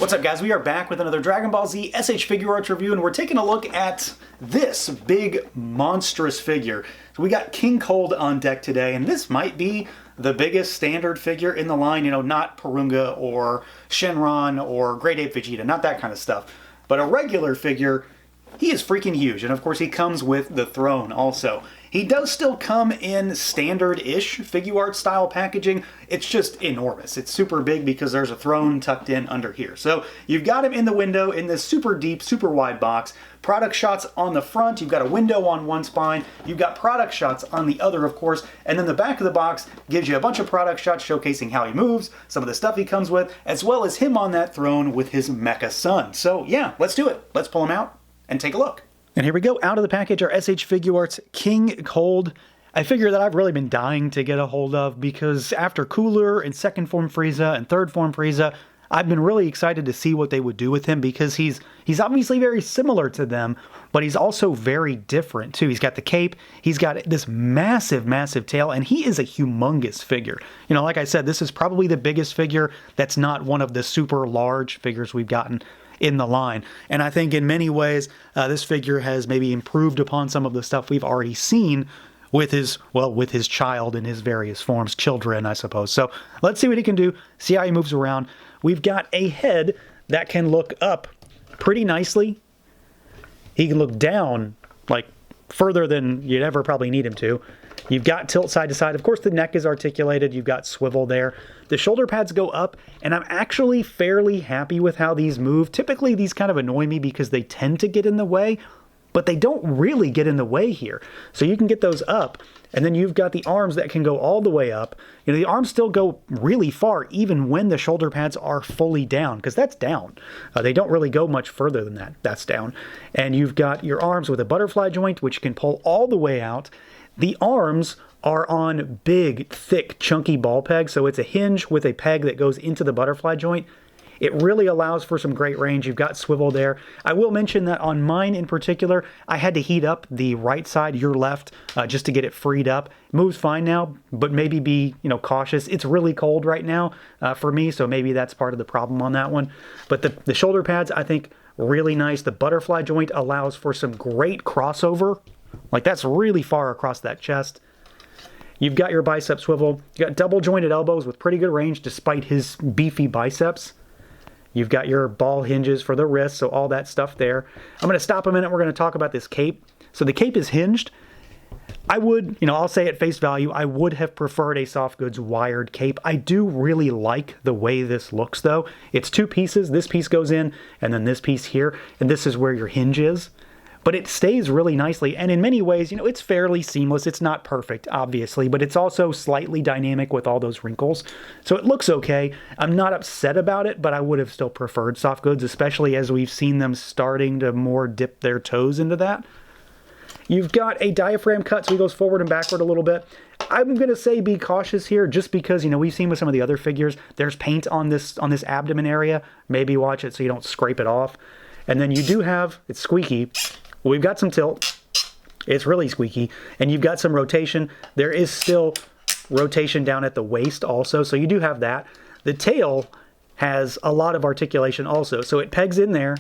What's up, guys? We are back with another Dragon Ball Z SH Figuarts review, and we're taking a look at this big, monstrous figure. So we got King Cold on deck today, and this might be the biggest standard figure in the line, you know, not Porunga or Shenron or Great Ape Vegeta, not that kind of stuff. But a regular figure, he is freaking huge, and of course he comes with the throne also. He does still come in standard-ish Figuarts style packaging. It's just enormous. It's super big because there's a throne tucked in under here. So you've got him in the window in this super deep, super wide box. Product shots on the front. You've got a window on one spine. You've got product shots on the other, of course. And then the back of the box gives you a bunch of product shots showcasing how he moves, some of the stuff he comes with, as well as him on that throne with his mecha son. So yeah, let's do it. Let's pull him out and take a look. And here we go, out of the package, our SH Figuarts King Cold. I figure that I've really been dying to get a hold of because after Cooler and second form Frieza and third form Frieza, I've been really excited to see what they would do with him because he's obviously very similar to them, but he's also very different too. He's got the cape, he's got this massive, massive tail, and he is a humongous figure. You know, like I said, this is probably the biggest figure that's not one of the super large figures we've gotten in the line. And I think in many ways, this figure has maybe improved upon some of the stuff we've already seen with his, well, with his child in his various forms, children, I suppose. So let's see what he can do, see how he moves around. We've got a head that can look up pretty nicely. He can look down, like, further than you'd ever probably need him to. You've got tilt side to side. Of course, the neck is articulated. You've got swivel there. The shoulder pads go up, and I'm actually fairly happy with how these move. Typically, these kind of annoy me because they tend to get in the way, but they don't really get in the way here. So you can get those up, and then you've got the arms that can go all the way up. You know, the arms still go really far, even when the shoulder pads are fully down, because that's down. They don't really go much further than that. That's down. And you've got your arms with a butterfly joint, which can pull all the way out. The arms are on big, thick, chunky ball pegs, so it's a hinge with a peg that goes into the butterfly joint. It really allows for some great range. You've got swivel there. I will mention that on mine in particular, I had to heat up the right side, your left, just to get it freed up. It moves fine now, but maybe be, you know, cautious. It's really cold right now for me, so maybe that's part of the problem on that one. But the shoulder pads, I think, really nice. The butterfly joint allows for some great crossover. Like, that's really far across that chest. You've got your bicep swivel. You've got double jointed elbows with pretty good range despite his beefy biceps. You've got your ball hinges for the wrists, so all that stuff there. I'm going to stop a minute. We're going to talk about this cape. So the cape is hinged. I would, you know, I'll say at face value, I would have preferred a soft goods wired cape. I do really like the way this looks, though. It's two pieces. This piece goes in, and then this piece here, and this is where your hinge is. But it stays really nicely, and in many ways, you know, it's fairly seamless. It's not perfect, obviously, but it's also slightly dynamic with all those wrinkles. So it looks okay. I'm not upset about it, but I would have still preferred soft goods, especially as we've seen them starting to more dip their toes into that. You've got a diaphragm cut, so he goes forward and backward a little bit. I'm going to say be cautious here, just because, you know, we've seen with some of the other figures, there's paint on this abdomen area. Maybe watch it so you don't scrape it off. And then you do have, it's squeaky. We've got some tilt. It's really squeaky. And you've got some rotation. There is still rotation down at the waist also, so you do have that. The tail has a lot of articulation also. So it pegs in there.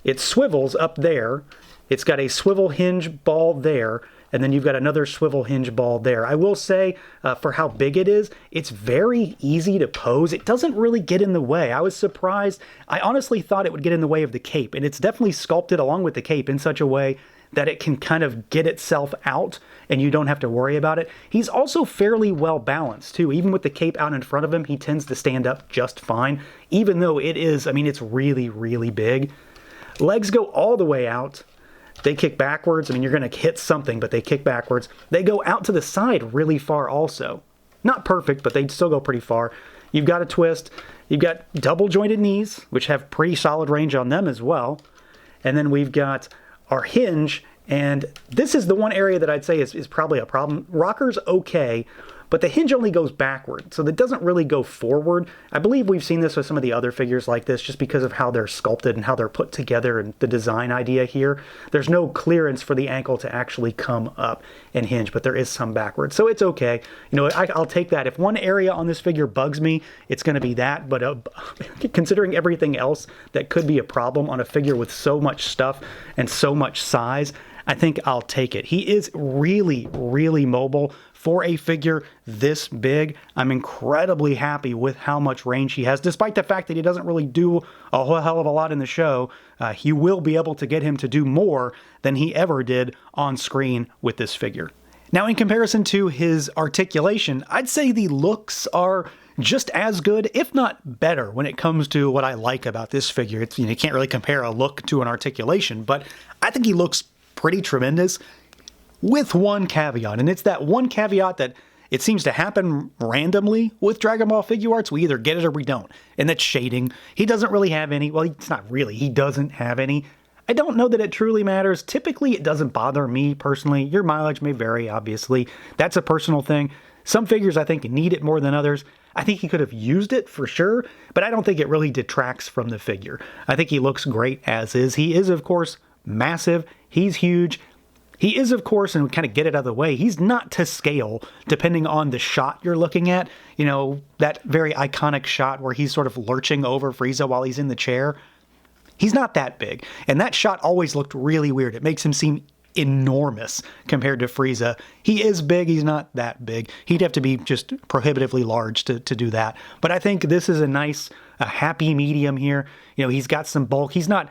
It swivels up there. It's got a swivel hinge ball there. And then you've got another swivel hinge ball there. I will say, for how big it is, it's very easy to pose. It doesn't really get in the way. I was surprised. I honestly thought it would get in the way of the cape, and it's definitely sculpted along with the cape in such a way that it can kind of get itself out, and you don't have to worry about it. He's also fairly well balanced, too. Even with the cape out in front of him, he tends to stand up just fine, even though it is, I mean, it's really, really big. Legs go all the way out. They kick backwards. I mean, you're going to hit something, but they kick backwards. They go out to the side really far also. Not perfect, but they still go pretty far. You've got a twist. You've got double jointed knees, which have pretty solid range on them as well. And then we've got our hinge, and this is the one area that I'd say is probably a problem. Rocker's okay, but the hinge only goes backward, so that doesn't really go forward. I believe we've seen this with some of the other figures like this just because of how they're sculpted and how they're put together and the design idea here. There's no clearance for the ankle to actually come up and hinge, but there is some backwards, so it's okay. You know, I'll take that. If one area on this figure bugs me, it's going to be that, but considering everything else that could be a problem on a figure with so much stuff and so much size, I think I'll take it. He is really, really mobile for a figure this big. I'm incredibly happy with how much range he has, despite the fact that he doesn't really do a whole hell of a lot in the show. You will be able to get him to do more than he ever did on screen with this figure. Now, in comparison to his articulation, I'd say the looks are just as good, if not better, when it comes to what I like about this figure. It's, you can't really compare a look to an articulation, but I think he looks pretty tremendous, with one caveat, and it's that one caveat that it seems to happen randomly with Dragon Ball Figuarts. We either get it or we don't, and that's shading. He doesn't really have any. Well, it's not really. He doesn't have any. I don't know that it truly matters. Typically, it doesn't bother me personally. Your mileage may vary, obviously. That's a personal thing. Some figures, I think, need it more than others. I think he could have used it for sure, but I don't think it really detracts from the figure. I think he looks great as is. He is, of course, massive. He's huge. He is, of course, and we kind of get it out of the way, he's not to scale depending on the shot you're looking at. You know, that very iconic shot where he's sort of lurching over Frieza while he's in the chair. He's not that big. And that shot always looked really weird. It makes him seem enormous compared to Frieza. He is big, he's not that big. He'd have to be just prohibitively large to do that. But I think this is a happy medium here. You know, he's got some bulk. He's not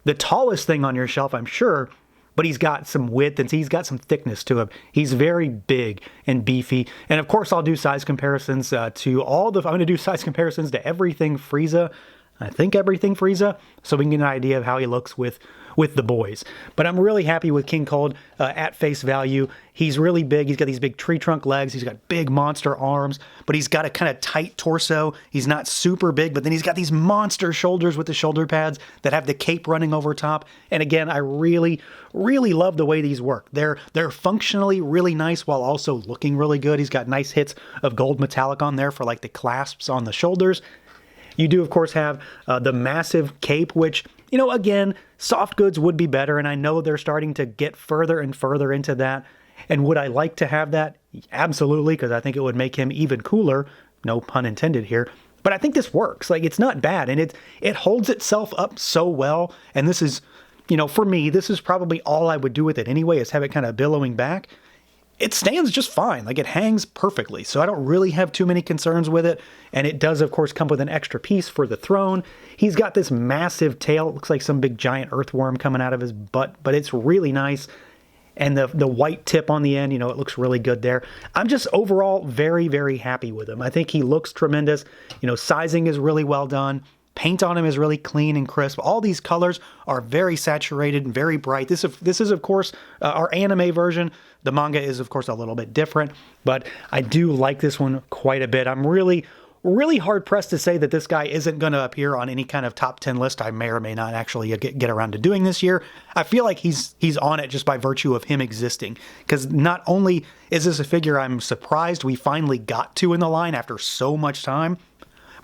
the tallest thing on your shelf, I'm sure, but he's got some width and he's got some thickness to him. He's very big and beefy. And of course, I'll do size comparisons I'm going to do size comparisons to everything Frieza. I think everything Frieza, so we can get an idea of how he looks with the boys. But I'm really happy with King Cold at face value. He's really big. He's got these big tree trunk legs. He's got big monster arms, but he's got a kind of tight torso. He's not super big, but then he's got these monster shoulders with the shoulder pads that have the cape running over top. And again, I really, really love the way these work. They're functionally really nice while also looking really good. He's got nice hits of gold metallic on there for like the clasps on the shoulders. You do, of course, have the massive cape, which, you know, again, soft goods would be better, and I know they're starting to get further and further into that. And would I like to have that? Absolutely, because I think it would make him even cooler. No pun intended here. But I think this works. Like, it's not bad, and it holds itself up so well. And this is, you know, for me, this is probably all I would do with it anyway, is have it kind of billowing back. It stands just fine. Like, it hangs perfectly, so I don't really have too many concerns with it. And it does, of course, come with an extra piece for the throne. He's got this massive tail. It looks like some big giant earthworm coming out of his butt, but it's really nice. And the white tip on the end, you know, it looks really good there. I'm just overall very, very happy with him. I think he looks tremendous. You know, sizing is really well done. Paint on him is really clean and crisp. All these colors are very saturated and very bright. This is, of course, our anime version. The manga is, of course, a little bit different, but I do like this one quite a bit. I'm really, really hard-pressed to say that this guy isn't going to appear on any kind of top 10 list I may or may not actually get around to doing this year. I feel like he's on it just by virtue of him existing, because not only is this a figure I'm surprised we finally got to in the line after so much time,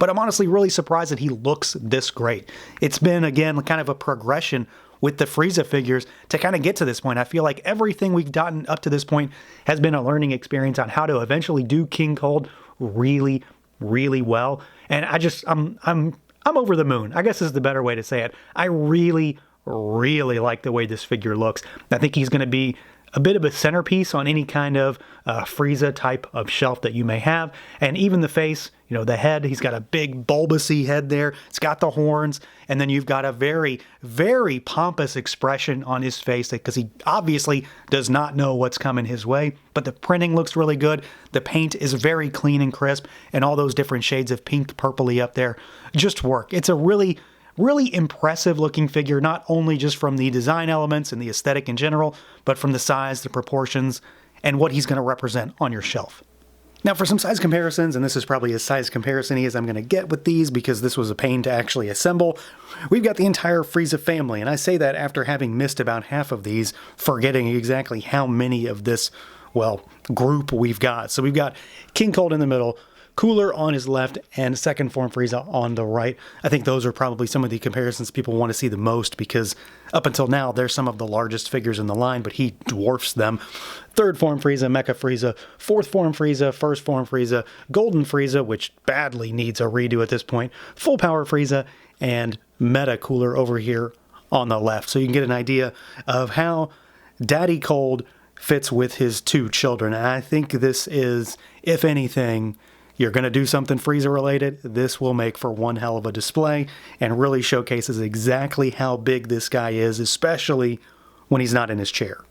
but I'm honestly really surprised that he looks this great. It's been, again, kind of a progression with the Frieza figures to kind of get to this point. I feel like everything we've gotten up to this point has been a learning experience on how to eventually do King Cold really, really well. And I'm over the moon. I guess is the better way to say it. I really, really like the way this figure looks. I think he's going to be a bit of a centerpiece on any kind of Frieza type of shelf that you may have. And even the face, you know, the head, he's got a big bulbousy head there. It's got the horns. And then you've got a very, very pompous expression on his face because he obviously does not know what's coming his way. But the printing looks really good. The paint is very clean and crisp. And all those different shades of pink, purpley up there just work. It's a really, really impressive looking figure, not only just from the design elements and the aesthetic in general, but from the size, the proportions, and what he's going to represent on your shelf. Now for some size comparisons, and this is probably as size comparison-y as I'm going to get with these because this was a pain to actually assemble, we've got the entire Frieza family, and I say that after having missed about half of these, forgetting exactly how many of this well, group we've got. So we've got King Cold in the middle, Cooler on his left, and second form Frieza on the right. I think those are probably some of the comparisons people want to see the most, because up until now, they're some of the largest figures in the line, but he dwarfs them. Third form Frieza, Mecha Frieza, fourth form Frieza, first form Frieza, Golden Frieza, which badly needs a redo at this point, full power Frieza, and Meta Cooler over here on the left. So you can get an idea of how Daddy Cold fits with his two children. And I think this is, if anything, you're going to do something Frieza related, this will make for one hell of a display and really showcases exactly how big this guy is, especially when he's not in his chair.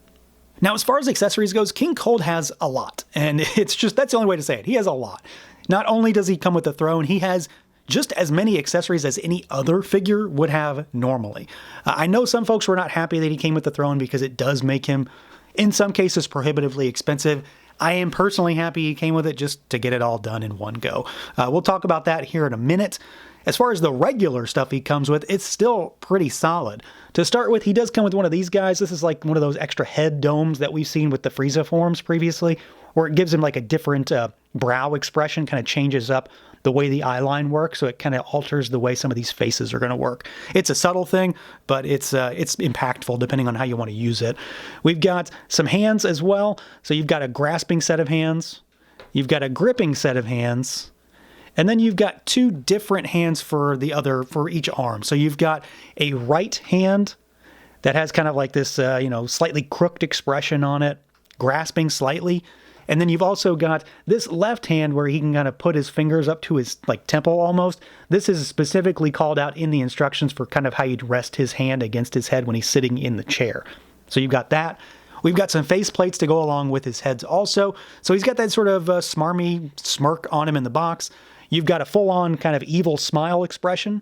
Now, as far as accessories goes, King Cold has a lot, and it's just, that's the only way to say it. He has a lot. Not only does he come with the throne, he has just as many accessories as any other figure would have normally. I know some folks were not happy that he came with the throne because it does make him, in some cases, prohibitively expensive. I am personally happy he came with it just to get it all done in one go. We'll talk about that here in a minute. As far as the regular stuff he comes with, it's still pretty solid. To start with, he does come with one of these guys. This is like one of those extra head domes that we've seen with the Frieza forms previously, where it gives him like a different brow expression, kind of changes up the way the eye line works, so it kind of alters the way some of these faces are going to work. It's a subtle thing, but it's impactful depending on how you want to use it. We've got some hands as well. So you've got a grasping set of hands, you've got a gripping set of hands, and then you've got two different hands for each arm. So you've got a right hand that has kind of like this, slightly crooked expression on it, grasping slightly. And then you've also got this left hand where he can kind of put his fingers up to his temple almost. This is specifically called out in the instructions for kind of how you'd rest his hand against his head when he's sitting in the chair. So you've got that. We've got some face plates to go along with his heads also. So he's got that sort of smarmy smirk on him in the box. You've got a full-on kind of evil smile expression.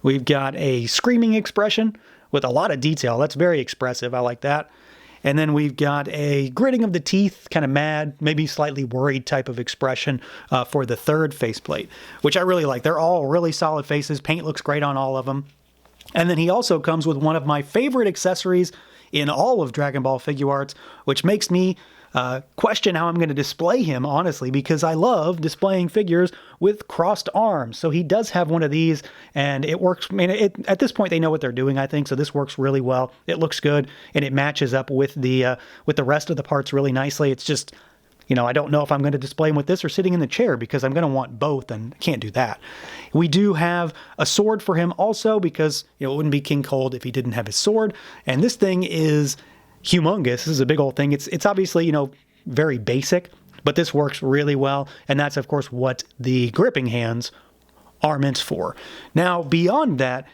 We've got a screaming expression with a lot of detail. That's very expressive. I like that. And then we've got a gritting of the teeth, kind of mad, maybe slightly worried type of expression for the third faceplate, which I really like. They're all really solid faces. Paint looks great on all of them. And then he also comes with one of my favorite accessories in all of Dragon Ball Figuarts, which makes me question how I'm going to display him, honestly, because I love displaying figures with crossed arms. So he does have one of these, and it works. I mean, at this point, they know what they're doing, I think, so this works really well. It looks good, and it matches up with the rest of the parts really nicely. It's just, I don't know if I'm going to display him with this or sitting in the chair, because I'm going to want both, and I can't do that. We do have a sword for him also, because it wouldn't be King Cold if he didn't have his sword, and this thing is humongous. This is a big old thing. It's obviously, very basic, but this works really well, and that's, of course, what the gripping hands are meant for. Now, beyond that,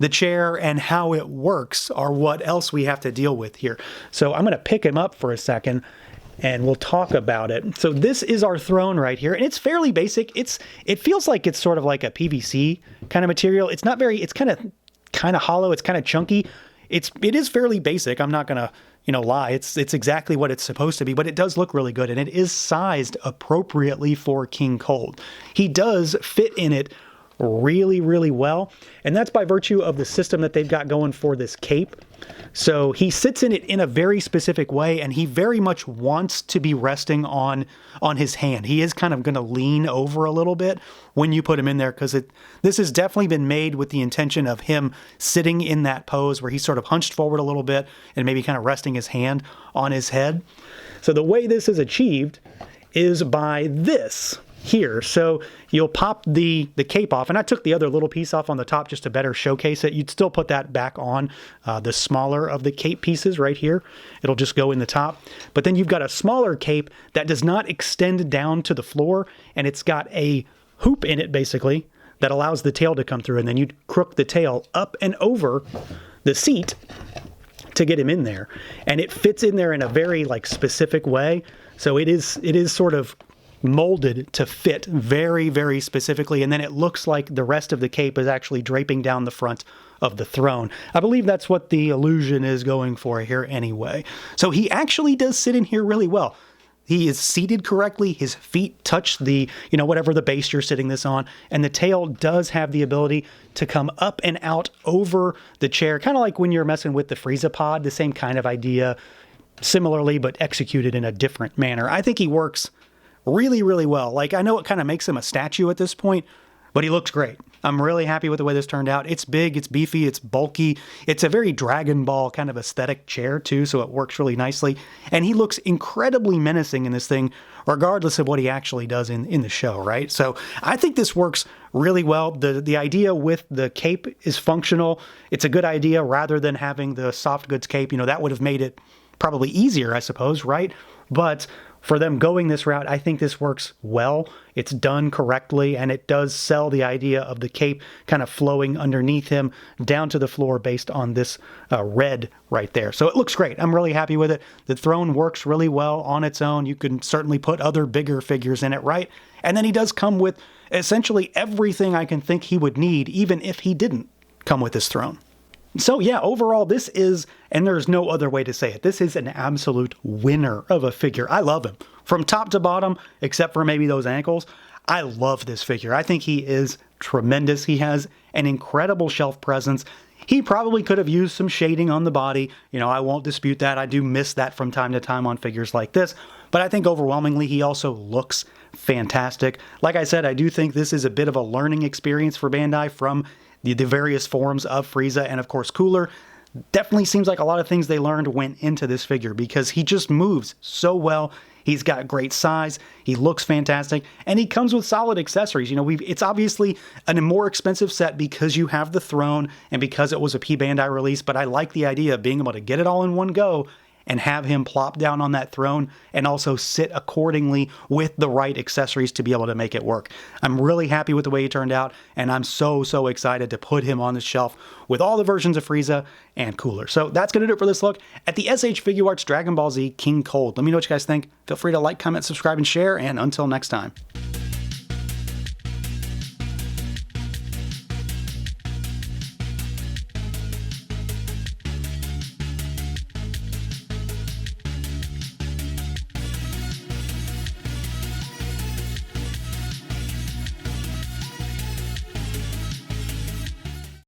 the chair and how it works are what else we have to deal with here. So I'm going to pick him up for a second, and we'll talk about it. So this is our throne right here, and it's fairly basic. It feels like it's sort of like a PVC kind of material. It's not very, it's kind of hollow, it's kind of chunky. It is fairly basic. I'm not going to, lie. It's exactly what it's supposed to be, but it does look really good, and it is sized appropriately for King Cold. He does fit in it really, really well, and that's by virtue of the system that they've got going for this cape. So he sits in it in a very specific way, and he very much wants to be resting on his hand. He is kind of going to lean over a little bit when you put him in there, because this has definitely been made with the intention of him sitting in that pose where he's sort of hunched forward a little bit and maybe kind of resting his hand on his head. So the way this is achieved is by this here. So you'll pop the cape off, and I took the other little piece off on the top just to better showcase it. You'd still put that back on the smaller of the cape pieces right here. It'll just go in the top. But then you've got a smaller cape that does not extend down to the floor, and it's got a hoop in it basically that allows the tail to come through, and then you crook the tail up and over the seat to get him in there. And it fits in there in a very specific way. So it is sort of molded to fit very, very specifically, and then it looks like the rest of the cape is actually draping down the front of the throne. I believe that's what the illusion is going for here anyway. So he actually does sit in here really well. He is seated correctly, his feet touch the, whatever the base you're sitting this on, and the tail does have the ability to come up and out over the chair, kind of like when you're messing with the Frieza pod, the same kind of idea. similarly, but executed in a different manner. I think he works really, really well. Like, I know it kind of makes him a statue at this point, but he looks great. I'm really happy with the way this turned out. It's big, it's beefy, it's bulky. It's a very Dragon Ball kind of aesthetic chair too, so it works really nicely. And he looks incredibly menacing in this thing, regardless of what he actually does in the show, right? So I think this works really well. The idea with the cape is functional. It's a good idea rather than having the soft goods cape. You know, that would have made it probably easier, I suppose, right? But for them going this route, I think this works well. It's done correctly, and it does sell the idea of the cape kind of flowing underneath him down to the floor based on this red right there. So it looks great. I'm really happy with it. The throne works really well on its own. You can certainly put other bigger figures in it, right? And then he does come with essentially everything I can think he would need, even if he didn't come with his throne. So yeah, overall, this is, and there's no other way to say it, this is an absolute winner of a figure. I love him. From top to bottom, except for maybe those ankles, I love this figure. I think he is tremendous. He has an incredible shelf presence. He probably could have used some shading on the body. You know, I won't dispute that. I do miss that from time to time on figures like this. But I think overwhelmingly, he also looks fantastic. Like I said, I do think this is a bit of a learning experience for Bandai from the various forms of Frieza and, of course, Cooler. Definitely seems like a lot of things they learned went into this figure because he just moves so well. He's got great size, he looks fantastic, and he comes with solid accessories. You know, it's obviously a more expensive set because you have the throne and because it was a P Bandai release, but I like the idea of being able to get it all in one go and have him plop down on that throne and also sit accordingly with the right accessories to be able to make it work. I'm really happy with the way he turned out, and I'm so excited to put him on the shelf with all the versions of Frieza and Cooler. So that's going to do it for this look at the SH Figuarts Dragon Ball Z King Cold. Let me know what you guys think. Feel free to like, comment, subscribe, and share, and until next time.